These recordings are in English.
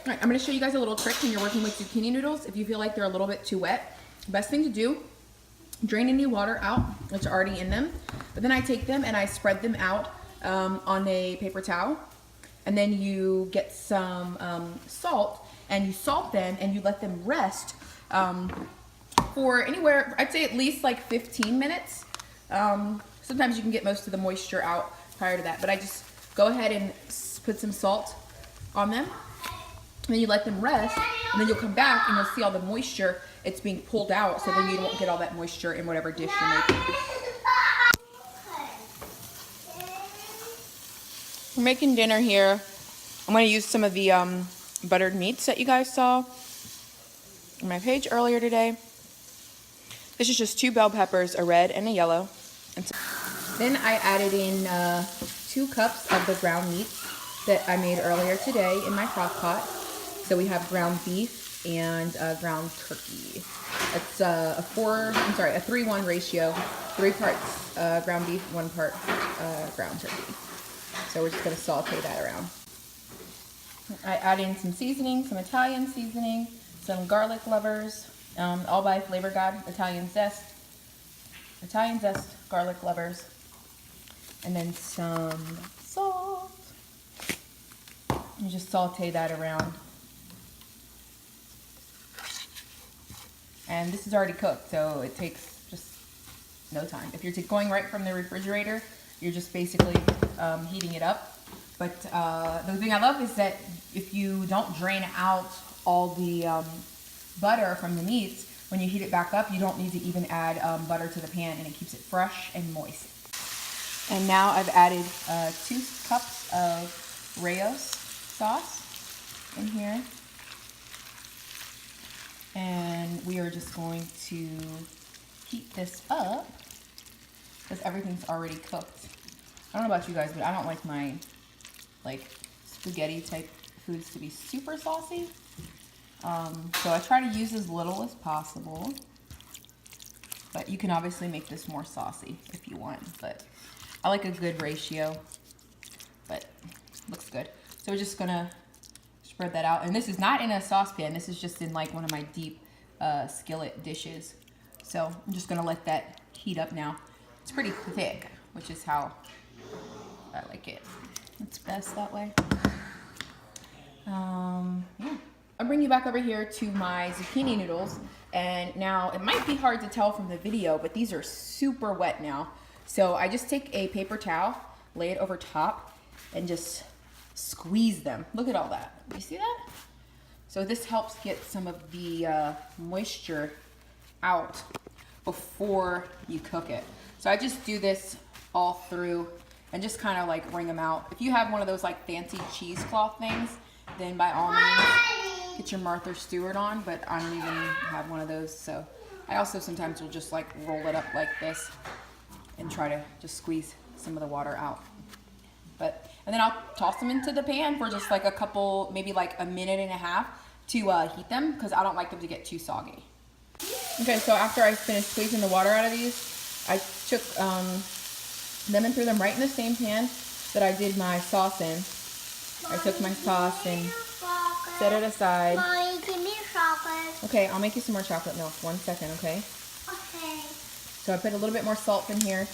All right, I'm gonna show you guys a little trick when you're working with zucchini noodles. If you feel like they're a little bit too wet, best thing to do, drain any water out that's already in them. But then I take them and I spread them out on a paper towel. And then you get some salt and you salt them and you let them rest for anywhere, I'd say at least like 15 minutes. Sometimes you can get most of the moisture out prior to that, but I just go ahead and put some salt on them. And then you let them rest, and then you'll come back and you'll see all the moisture, it's being pulled out, so then you don't get all that moisture in whatever dish you're making. We're making dinner here. I'm going to use some of the buttered meats that you guys saw on my page earlier today. This is just 2 bell peppers, a red and a yellow. And then I added in 2 cups of the ground meat that I made earlier today in my crock pot. So we have ground beef and ground turkey. It's a 3-1 ratio, 3 parts ground beef, 1 part ground turkey. So we're just gonna saute that around. I add in some seasoning, some Italian seasoning, some garlic lovers, all by Flavor God, Italian Zest, garlic lovers, and then some salt. You just saute that around. And this is already cooked, so it takes just no time. If you're going right from the refrigerator, you're just basically heating it up. But the thing I love is that if you don't drain out all the butter from the meats, when you heat it back up, you don't need to even add butter to the pan, and it keeps it fresh and moist. And now I've added 2 cups of Rayo's sauce in here. And we are just going to heat this up because everything's already cooked. I don't know about you guys, but I don't like my spaghetti type foods to be super saucy. So I try to use as little as possible, but you can obviously make this more saucy if you want, but I like a good ratio, but looks good. So we're just gonna spread that out. And this is not in a saucepan. This is just in like one of my deep skillet dishes. So I'm just gonna let that heat up now. It's pretty thick, which is how I like it. It's best that way. Yeah. I'll bring you back over here to my zucchini noodles. And now it might be hard to tell from the video, but these are super wet now. So I just take a paper towel, lay it over top, and just squeeze them. Look at all that. You see that? So this helps get some of the moisture out before you cook it. So I just do this all through and just kind of like wring them out. If you have one of those like fancy cheesecloth things, then by all means get your Martha Stewart on, but I don't even have one of those. So I also sometimes will just like roll it up like this and try to just squeeze some of the water out. And then I'll toss them into the pan for just like a couple, maybe like a minute and a half to heat them, because I don't like them to get too soggy. Okay, so after I finished squeezing the water out of these, I took them and threw them right in the same pan that I did my sauce in. I took my sauce and set it aside. Mommy, give me chocolate. Okay, I'll make you some more chocolate milk. 1 second, okay? Okay. So I put a little bit more salt in here.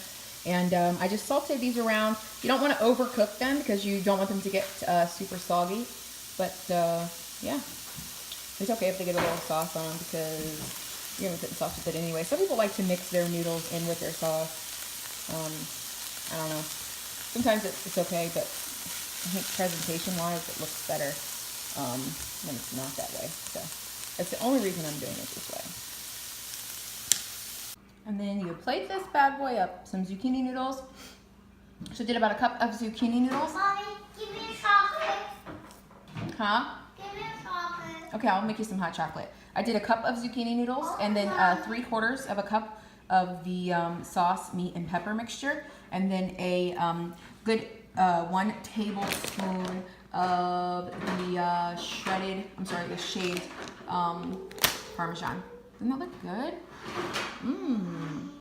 And I just sauteed these around. You don't want to overcook them because you don't want them to get super soggy. But yeah, it's okay if they get a little sauce on them because you're going to put sauce with it anyway. Some people like to mix their noodles in with their sauce. I don't know. Sometimes it's okay, but I think presentation-wise it looks better when it's not that way. So that's the only reason I'm doing it this way. And then you plate this bad boy up. Some zucchini noodles. So I did about a cup of zucchini noodles. Mommy, give me chocolate. Huh? Give me chocolate. Okay, I'll make you some hot chocolate. I did a cup of zucchini noodles and then 3/4 of a cup of the sauce, meat, and pepper mixture. And then a good 1 tablespoon of the shaved Parmesan. Doesn't that look good? Mmm.